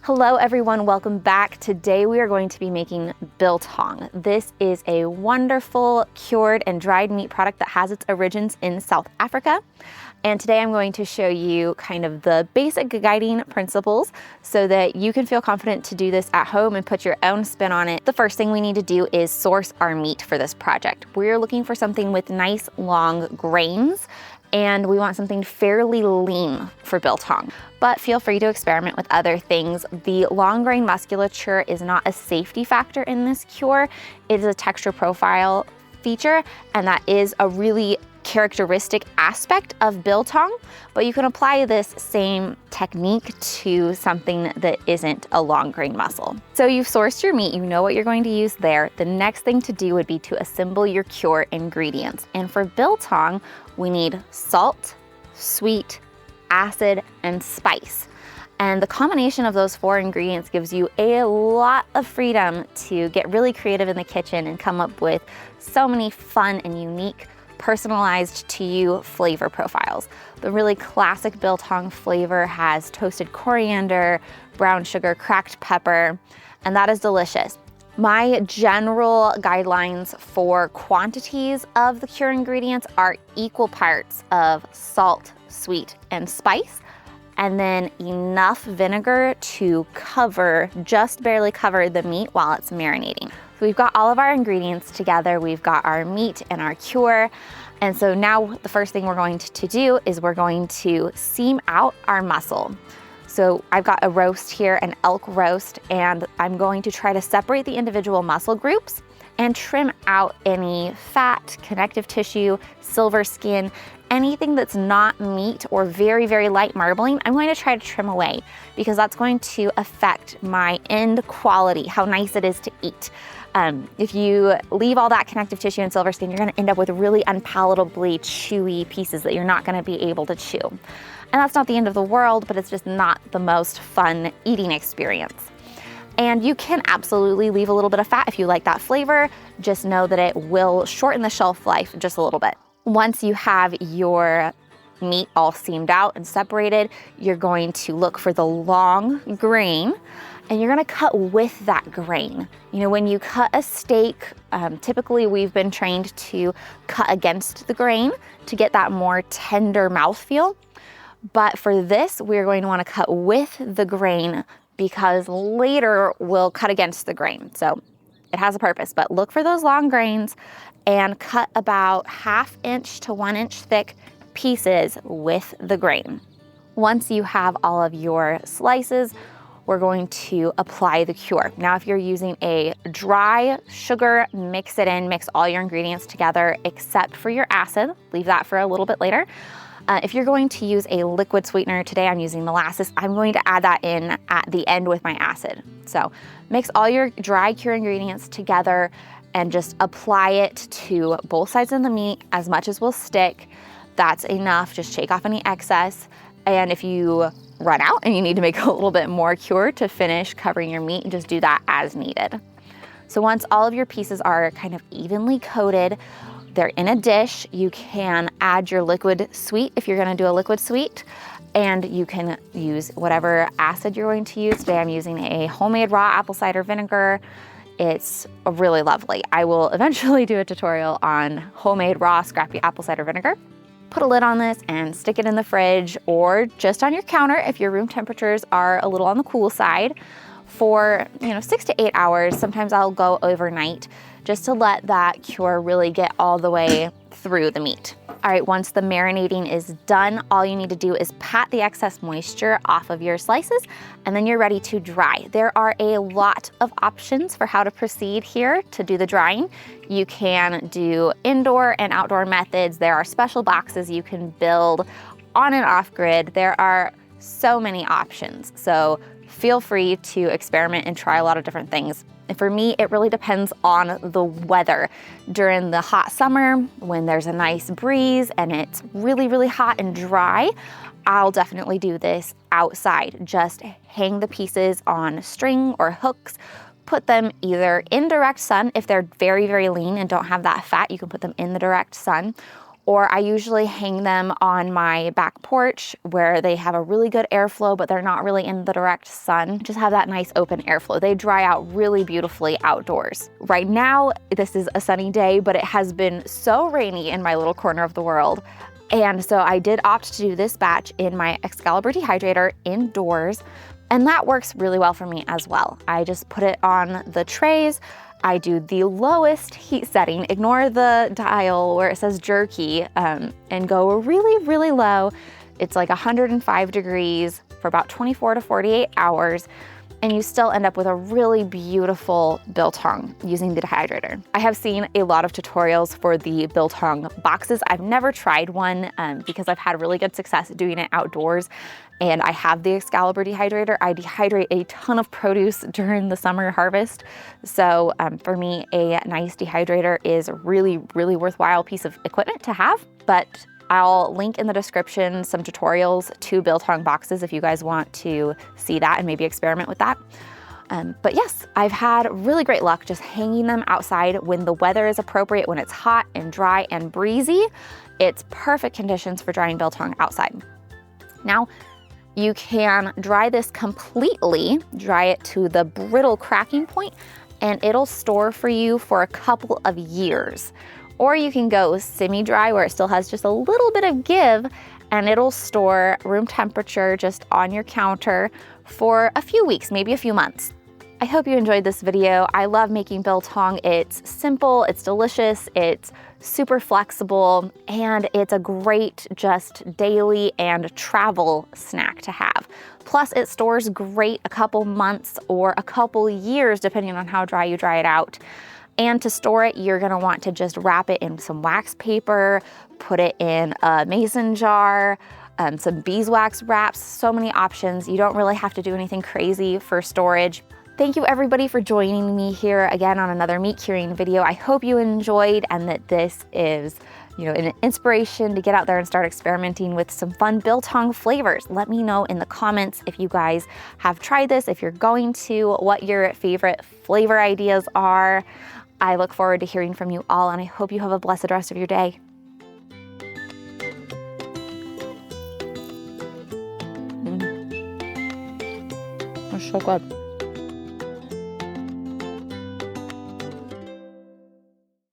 Hello everyone, welcome back. Today we are going to be making biltong. This is a wonderful cured and dried meat product that has its origins in South Africa. And today I'm going to show you kind of the basic guiding principles so that you can feel confident to do this at home and put your own spin on it. The first thing we need to do is source our meat for this project. We're looking for something with nice long grains, and we want something fairly lean for biltong. But feel free to experiment with other things. The long grain musculature is not a safety factor in this cure. It is a texture profile feature, and that is a really characteristic aspect of biltong, but you can apply this same technique to something that isn't a long grain muscle. So you've sourced your meat, you know what you're going to use there. The next thing to do would be to assemble your cure ingredients. And for biltong, we need salt, sweet, acid, and spice. And the combination of those four ingredients gives you a lot of freedom to get really creative in the kitchen and come up with so many fun and unique personalized to you flavor profiles. The really classic biltong flavor has toasted coriander, brown sugar, cracked pepper, and that is delicious. My general guidelines for quantities of the cure ingredients are equal parts of salt, sweet, and spice, and then enough vinegar to just barely cover the meat while it's marinating. So we've got all of our ingredients together, we've got our meat and our cure, and so now the first thing we're going to do is we're going to seam out our muscle. So I've got a roast here, an elk roast, and I'm going to try to separate the individual muscle groups and trim out any fat, connective tissue, silver skin, anything that's not meat or very, very light marbling. I'm going to try to trim away because that's going to affect my end quality, how nice it is to eat. If you leave all that connective tissue and silver skin, you're gonna end up with really unpalatably chewy pieces that you're not gonna be able to chew. And that's not the end of the world, but it's just not the most fun eating experience. And you can absolutely leave a little bit of fat if you like that flavor. Just know that it will shorten the shelf life just a little bit. Once you have your meat all seamed out and separated, you're going to look for the long grain, and you're gonna cut with that grain. You know, when you cut a steak, typically we've been trained to cut against the grain to get that more tender mouthfeel. But for this, we're going to wanna cut with the grain because later we'll cut against the grain. So it has a purpose, but look for those long grains and cut about 1/2 inch to 1 inch thick pieces with the grain. Once you have all of your slices, we're going to apply the cure. Now, if you're using a dry sugar, mix it in, mix all your ingredients together except for your acid. Leave that for a little bit later. If you're going to use a liquid sweetener, today I'm using molasses, I'm going to add that in at the end with my acid. So mix all your dry cure ingredients together and just apply it to both sides of the meat as much as will stick. That's enough, just shake off any excess. And if you run out and you need to make a little bit more cure to finish covering your meat, just do that as needed. So once all of your pieces are kind of evenly coated, they're in a dish, you can add your liquid sweet if you're gonna do a liquid sweet, and you can use whatever acid you're going to use. Today I'm using a homemade raw apple cider vinegar. It's really lovely. I will eventually do a tutorial on homemade raw scrappy apple cider vinegar. Put a lid on this and stick it in the fridge or just on your counter if your room temperatures are a little on the cool side for 6 to 8 hours. Sometimes I'll go overnight just to let that cure really get all the way through the meat. All right, once the marinating is done, all you need to do is pat the excess moisture off of your slices, and then you're ready to dry. There are a lot of options for how to proceed here to do the drying. You can do indoor and outdoor methods. There are special boxes you can build on and off grid. There are so many options. So feel free to experiment and try a lot of different things. And for me, it really depends on the weather. During the hot summer, when there's a nice breeze and it's really, really hot and dry, I'll definitely do this outside. Just hang the pieces on string or hooks, put them either in direct sun. If they're very, very lean and don't have that fat, you can put them in the direct sun, or I usually hang them on my back porch where they have a really good airflow, but they're not really in the direct sun. Just have that nice open airflow. They dry out really beautifully outdoors. Right now, this is a sunny day, but it has been so rainy in my little corner of the world. And so I did opt to do this batch in my Excalibur dehydrator indoors, and that works really well for me as well. I just put it on the trays. I do the lowest heat setting, ignore the dial where it says jerky, and go really, really low. It's like 105 degrees for about 24 to 48 hours, and you still end up with a really beautiful biltong using the dehydrator. I have seen a lot of tutorials for the biltong boxes. I've never tried one because I've had really good success doing it outdoors, and I have the Excalibur dehydrator. I dehydrate a ton of produce during the summer harvest. So for me, a nice dehydrator is a really, really worthwhile piece of equipment to have. But I'll link in the description some tutorials to biltong boxes if you guys want to see that and maybe experiment with that. But yes, I've had really great luck just hanging them outside when the weather is appropriate, when it's hot and dry and breezy. It's perfect conditions for drying biltong outside. Now, you can dry this completely, dry it to the brittle cracking point, and it'll store for you for a couple of years. Or you can go semi-dry where it still has just a little bit of give, and it'll store room temperature just on your counter for a few weeks, maybe a few months. I hope you enjoyed this video. I love making biltong. It's simple, it's delicious, it's super flexible, and it's a great just daily and travel snack to have. Plus it stores great a couple months or a couple years depending on how dry you dry it out. And to store it, you're gonna want to just wrap it in some wax paper, put it in a mason jar, some beeswax wraps, so many options. You don't really have to do anything crazy for storage. Thank you everybody for joining me here again on another meat curing video. I hope you enjoyed and that this is, an inspiration to get out there and start experimenting with some fun biltong flavors. Let me know in the comments if you guys have tried this, if you're going to, what your favorite flavor ideas are. I look forward to hearing from you all, and I hope you have a blessed rest of your day. It's so good.